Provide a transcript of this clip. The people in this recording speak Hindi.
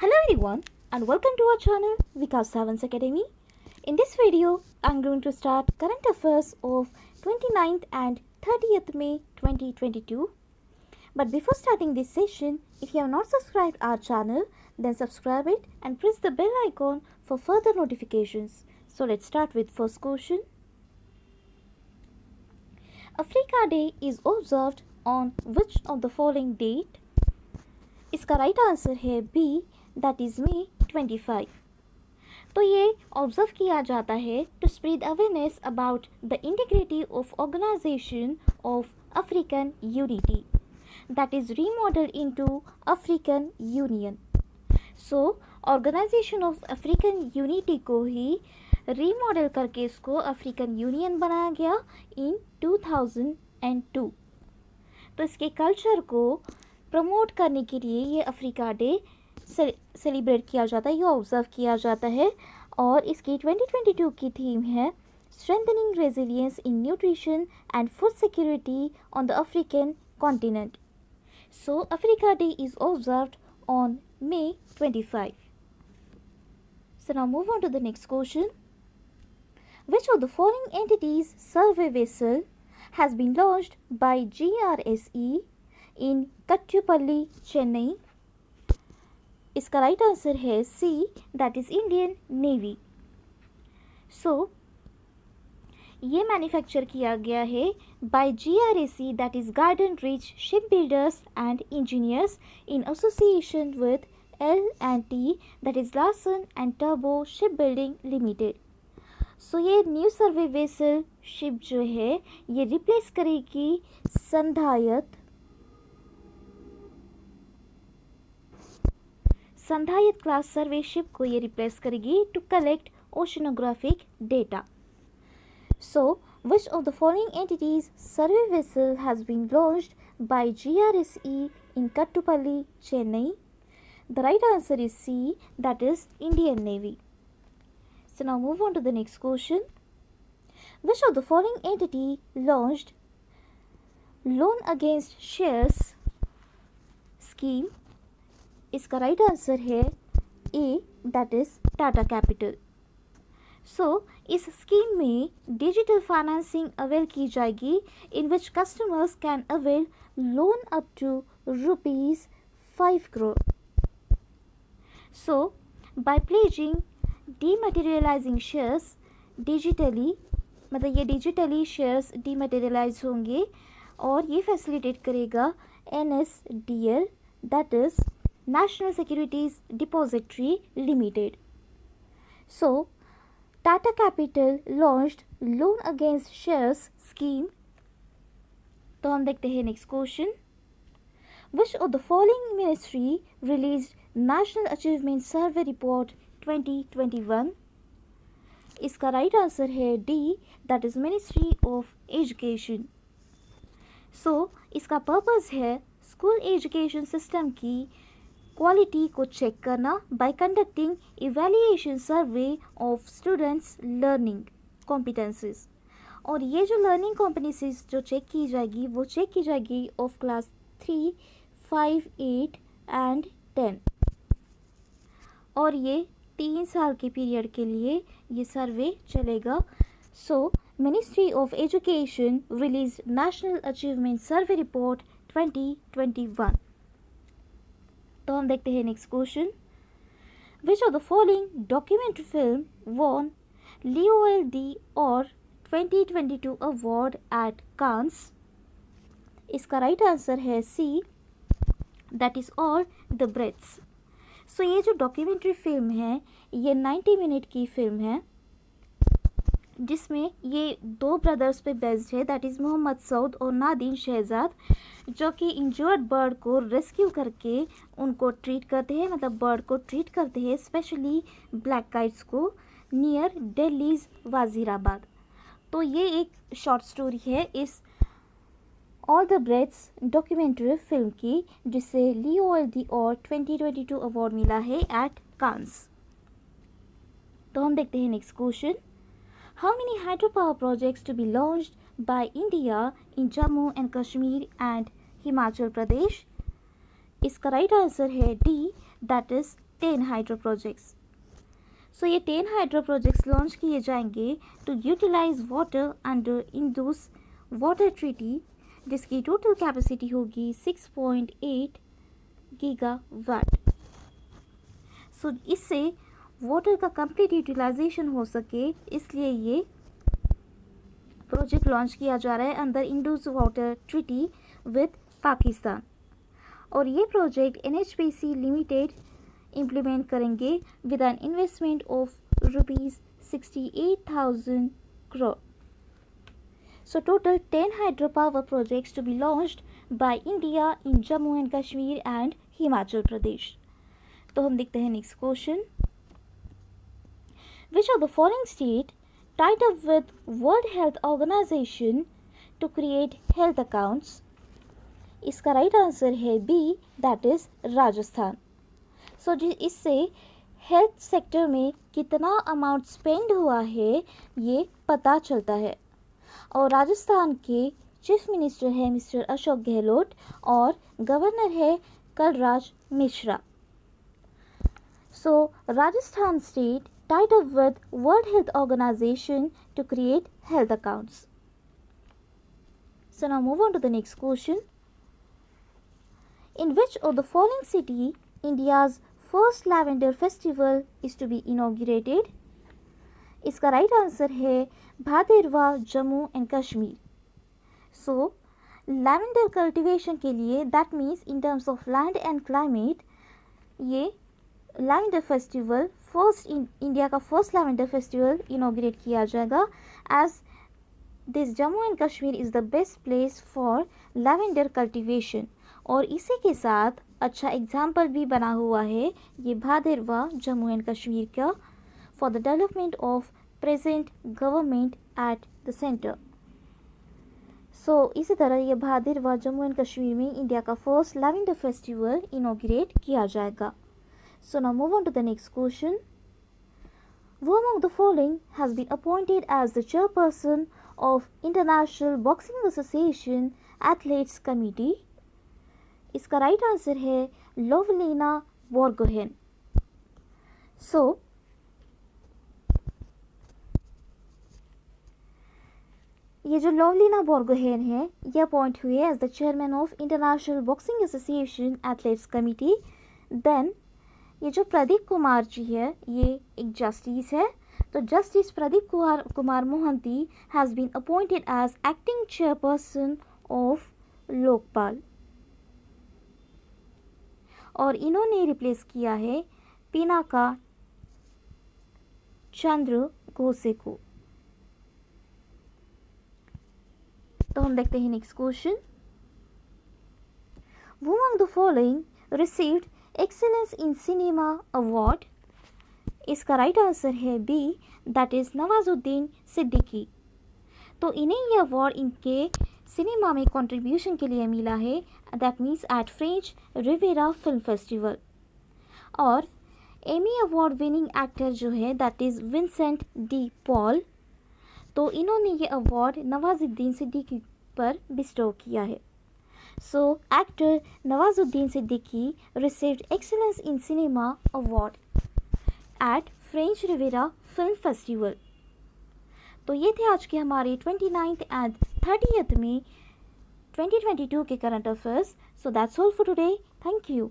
Hello everyone and welcome to our channel Vikas Academy. In this video, I'm going to start current affairs of 29th and 30th May 2022. But before starting this session, if you have not subscribed our channel, then subscribe it and press the bell icon for further notifications. So let's start with first question. Africa Day is observed on which of the following date? इसका राइट आंसर है बी, दैट इज मे 25. तो ये ऑब्जर्व किया जाता है to spread awareness about the integrity of Organisation of African Unity that is remodelled into African Union. So Organisation of African Unity को ही रीमॉडल करके इसको अफ्रीकन यूनियन बनाया गया इन 2002. तो इसके कल्चर को प्रमोट करने के लिए ये अफ्रीका डे सेलिब्रेट किया जाता है, ये ऑब्जर्व किया जाता है. और इसकी 2022 की थीम है strengthening resilience in nutrition and food security on the African continent. So Africa day is observed on May 25. So now move on to the next question. Which of the following entities survey vessel has been launched by GRSE in Kattupalli, Chennai? इसका राइट आंसर है C, that is Indian Navy. So ये मैन्युफैक्चर किया गया है by GRSE, that is Garden Reach Ship Builders and Engineers in association with L&T, that is Larsen and टर्बो शिप बिल्डिंग लिमिटेड. सो ये न्यू सर्वे वेसल शिप जो है ये रिप्लेस करेगी संधायत क्लास सर्वे शिप को ये रिप्लेस करेगी to collect oceanographic data. So which of the following entities survey vessel has been launched by GRSE in Kattupalli, Chennai? The right answer is C, that is Indian Navy. So now move on to the next question. Which of the following entity launched loan against shares scheme? इसका राइट आंसर है A, that is Tata Capital. So इस स्कीम में डिजिटल फाइनेंसिंग अवेल की जाएगी in which customers can avail loan up to ₹5 crore. So by pledging dematerialising shares digitally, मतलब ये डिजिटली शेयर्स डीमटेरियलाइज होंगे और ये फैसिलिटेट करेगा NSDL, that is National Securities Depository Limited. So, Tata Capital launched loan against shares scheme. तो हम देखते हैं next question. Which of the following ministry released National Achievement Survey Report 2021? इसका राइट आंसर है D, that is Ministry of Education. So इसका पर्पस है स्कूल एजुकेशन सिस्टम की क्वालिटी को चेक करना by conducting evaluation survey of students learning competencies. और ये जो लर्निंग कॉम्पिटेंसीज जो चेक की जाएगी वो चेक की जाएगी ऑफ क्लास 3, 5, 8 एंड 10. और ये 3 साल के पीरियड के लिए ये सर्वे चलेगा. So Ministry of Education release national achievement survey report 2021. तो हम देखते हैं next question. Which of the following documentary film won L'Oeil d'Or 2022 award at Cannes? इसका राइट आंसर है C, that is all the breaths. So ये जो डॉक्यूमेंट्री फिल्म है ये 90 मिनट की फिल्म है जिसमें ये 2 ब्रदर्स पे बेस्ड है, दैट इज़ मोहम्मद सऊद और नादिम शहजाद, जो कि इंजर्ड बर्ड को रेस्क्यू करके उनको ट्रीट करते हैं, मतलब बर्ड को ट्रीट करते हैं, स्पेशली ब्लैक काइट्स को नियर दिल्लीज वजीराबाद. तो ये एक शॉर्ट स्टोरी है इस all the breaths documentary film की, जिसे लियोएल दी और 2022 अवार्ड मिला है एट कांस. तो हम देखते हैं next question. How many hydropower projects to be launched by India in Jammu and Kashmir and Himachal Pradesh? इसका राइट आंसर है D, that is 10 hydro projects. So ये 10 हाइड्रो प्रोजेक्ट्स लॉन्च किए जाएंगे to utilise water under Indus water treaty, जिसकी टोटल कैपेसिटी होगी 6.8 गीगावाट। सो इससे वाटर का कंप्लीट यूटिलाइजेशन हो सके, इसलिए ये प्रोजेक्ट लॉन्च किया जा रहा है under Indus water treaty with Pakistan. और ये प्रोजेक्ट NHPC लिमिटेड इम्प्लीमेंट करेंगे with an investment of ₹68,000 crore. So total 10 hydropower projects to be launched by India in Jammu and Kashmir and Himachal Pradesh. तो हम देखते हैं next question. Which of the following state tied up with World Health Organization to create health accounts? इसका राइट आंसर है बी, दैट इज राजस्थान। सो इससे हेल्थ सेक्टर में कितना अमाउंट स्पेंड हुआ है ये पता चलता है। और राजस्थान के चीफ मिनिस्टर है मिस्टर अशोक गहलोत और गवर्नर है Kalraj Mishra. So Rajasthan state tied up with World Health Organization to create health accounts. So now move on to the next question. In which of the following city India's first lavender festival is to be inaugurated? इसका राइट आंसर है Bhaderwah, Jammu and Kashmir. So lavender cultivation के लिए, that means in terms of land and climate, ये लैवेंडर फेस्टिवल इंडिया का फर्स्ट लैवेंडर फेस्टिवल इनॉग्रेट किया जाएगा, as this Jammu and Kashmir is the best place for lavender cultivation. और इसी के साथ अच्छा एग्जाम्पल भी बना हुआ है ये भादेरवा जम्मू एंड कश्मीर का, for the development of present government at the centre. So इसी तरह ये भादेरवा जम्मू एंड कश्मीर में इंडिया का फर्स्ट लैवेंडर फेस्टिवल इनॉग्रेट किया जाएगा। So now move on to the next question. Who among the following has been appointed as the chairperson of International Boxing Association Athletes Committee? इसका राइट आंसर है लोवलीना बोर्गोहेन। सो ये जो लोवलीना बोर्गोहेन है ये अपॉइंट हुए as the chairman of International Boxing Association athletes committee. Then ये जो प्रदीप कुमार जी है ये एक जस्टिस है, तो justice Pradeep Kumar Mohanty has been appointed as acting chairperson of Lokpal, और इन्होंने रिप्लेस किया है पिनाका चंद्र घोसे को। तो हम देखते हैं next question. Who among the following received excellence in cinema award? इसका राइट आंसर है B, that is Nawazuddin Siddiqui. तो इन्हें ये अवार्ड इनके सिनेमा में कंट्रीब्यूशन के लिए मिला है, that means at French Riviera film festival. और एमी अवार्ड विनिंग एक्टर जो है that is Vincent de Paul, तो इन्होंने ये अवार्ड नवाजुद्दीन सिद्दीकी पर बिस्टो किया है। So, actor Nawazuddin Siddiqui received Excellence in Cinema Award at French Riviera Film Festival. तो ये थे आज के हमारे 29th and 30th में 2022 के current affairs. So that's all for today. Thank you.